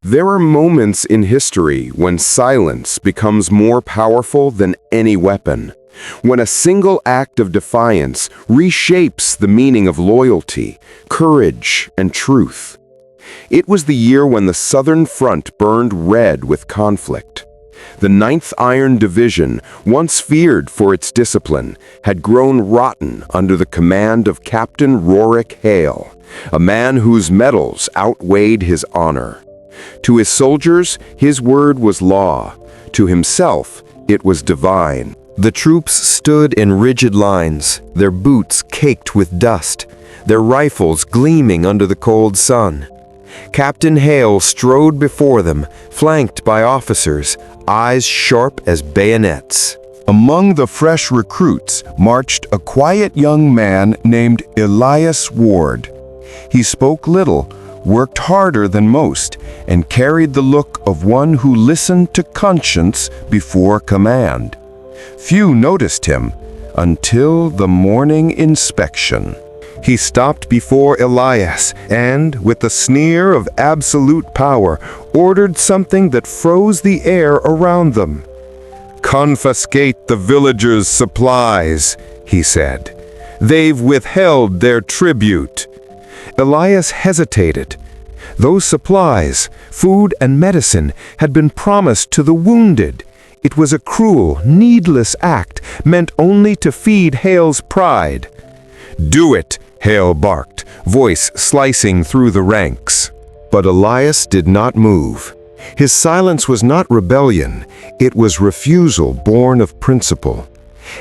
There are moments in history when silence becomes more powerful than any weapon, when a single act of defiance reshapes the meaning of loyalty, courage, and truth. It was the year when the Southern Front burned red with conflict. The 9th Iron Division, once feared for its discipline, had grown rotten under the command of Captain Rorik Hale, a man whose medals outweighed his honor. To his soldiers, his word was law. To himself, it was divine. The troops stood in rigid lines, their boots caked with dust, their rifles gleaming under the cold sun. Captain Hale strode before them, flanked by officers, eyes sharp as bayonets. Among the fresh recruits marched a quiet young man named Elias Ward. He spoke little, worked harder than most, and carried the look of one who listened to conscience before command. Few noticed him until the morning inspection. He stopped before Elias and, with the sneer of absolute power, ordered something that froze the air around them. "Confiscate the villagers' supplies," he said. "They've withheld their tribute." Elias hesitated. Those supplies, food and medicine, had been promised to the wounded. It was a cruel, needless act meant only to feed Hale's pride. "Do it," Hale barked, voice slicing through the ranks. But Elias did not move. His silence was not rebellion, it was refusal born of principle.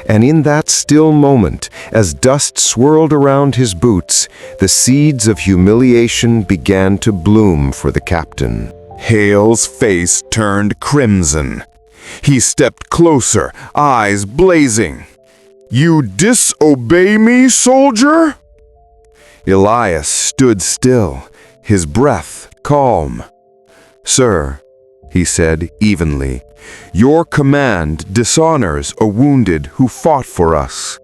And in that still moment, as dust swirled around his boots, the seeds of humiliation began to bloom for the captain. Hale's face turned crimson. He stepped closer, eyes blazing. "You disobey me, soldier?" Elias stood still, his breath calm. "Sir," he said evenly, "your command dishonors a wounded who fought for us."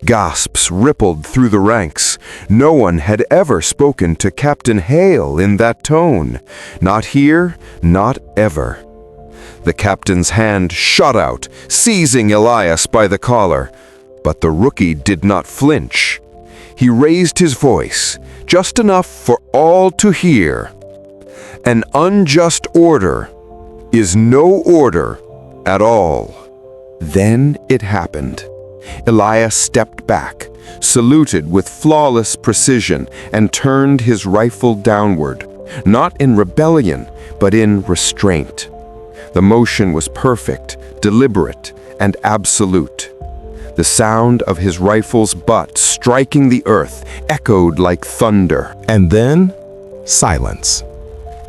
Gasps rippled through the ranks. No one had ever spoken to Captain Hale in that tone. Not here, not ever. The captain's hand shot out, seizing Elias by the collar. But the rookie did not flinch. He raised his voice, just enough for all to hear. "An unjust order is no order at all." Then it happened. Elias stepped back, saluted with flawless precision, and turned his rifle downward, not in rebellion, but in restraint. The motion was perfect, deliberate, and absolute. The sound of his rifle's butt striking the earth echoed like thunder. And then, silence.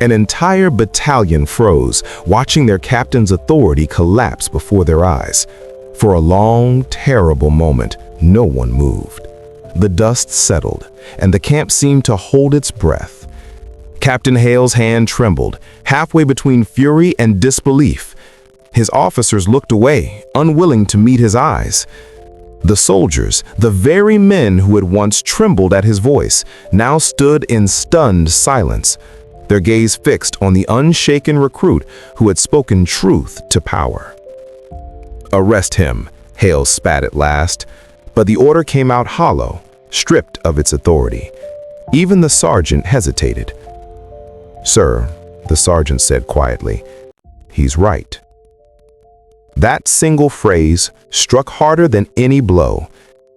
An entire battalion froze, watching their captain's authority collapse before their eyes. For a long, terrible moment, no one moved. The dust settled, and the camp seemed to hold its breath. Captain Hale's hand trembled, halfway between fury and disbelief. His officers looked away, unwilling to meet his eyes. The soldiers, the very men who had once trembled at his voice, now stood in stunned silence, their gaze fixed on the unshaken recruit who had spoken truth to power. "Arrest him," Hale spat at last, but the order came out hollow, stripped of its authority. Even the sergeant hesitated. "Sir," the sergeant said quietly, "he's right." That single phrase struck harder than any blow.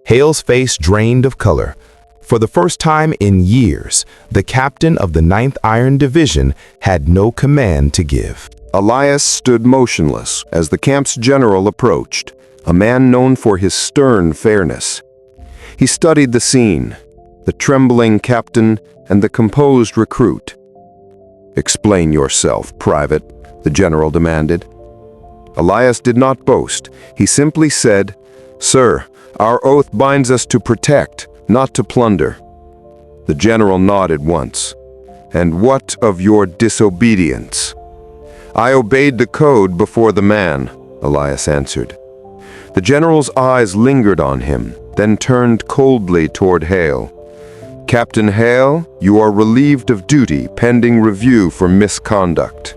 Hale's face drained of color. For the first time in years, the captain of the 9th Iron Division had no command to give. Elias stood motionless as the camp's general approached, a man known for his stern fairness. He studied the scene, the trembling captain and the composed recruit. "Explain yourself, Private," the general demanded. Elias did not boast. He simply said, "Sir, our oath binds us to protect, not to plunder." The general nodded once. "And what of your disobedience?" "I obeyed the code before the man," Elias answered. The general's eyes lingered on him, then turned coldly toward Hale. "Captain Hale, you are relieved of duty pending review for misconduct."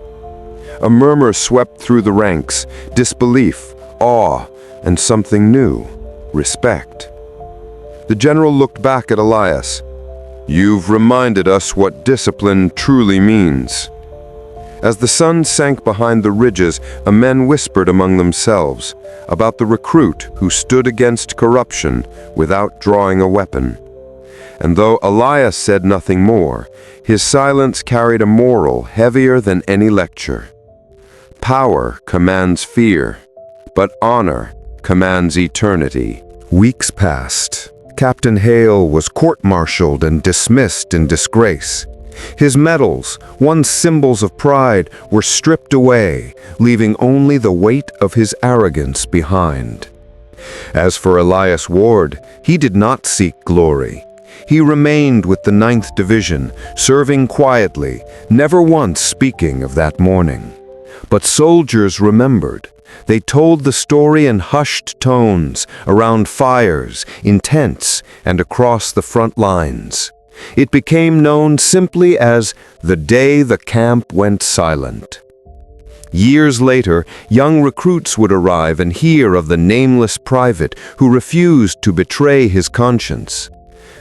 A murmur swept through the ranks, disbelief, awe, and something new, respect. The general looked back at Elias. "You've reminded us what discipline truly means." As the sun sank behind the ridges, men whispered among themselves about the recruit who stood against corruption without drawing a weapon. And though Elias said nothing more, his silence carried a moral heavier than any lecture. Power commands fear, but honor commands eternity. Weeks passed. Captain Hale was court-martialed and dismissed in disgrace. His medals, once symbols of pride, were stripped away, leaving only the weight of his arrogance behind. As for Elias Ward, he did not seek glory. He remained with the 9th Division, serving quietly, never once speaking of that morning. But soldiers remembered. They told the story in hushed tones, around fires, in tents, and across the front lines. It became known simply as the day the camp went silent. Years later, young recruits would arrive and hear of the nameless private who refused to betray his conscience.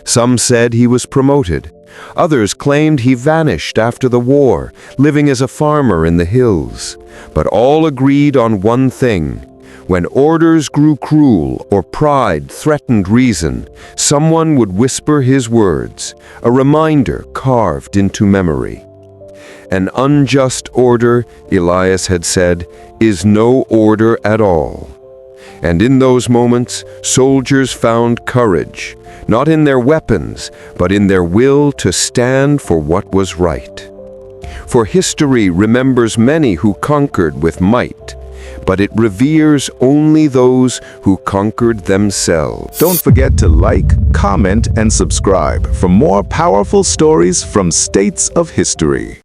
Some said he was promoted. Others claimed he vanished after the war, living as a farmer in the hills. But all agreed on one thing. When orders grew cruel or pride threatened reason, someone would whisper his words, a reminder carved into memory. An unjust order, Elias had said, is no order at all. And in those moments, soldiers found courage, not in their weapons, but in their will to stand for what was right. For history remembers many who conquered with might, but it reveres only those who conquered themselves. Don't forget to like, comment, and subscribe for more powerful stories from states of history.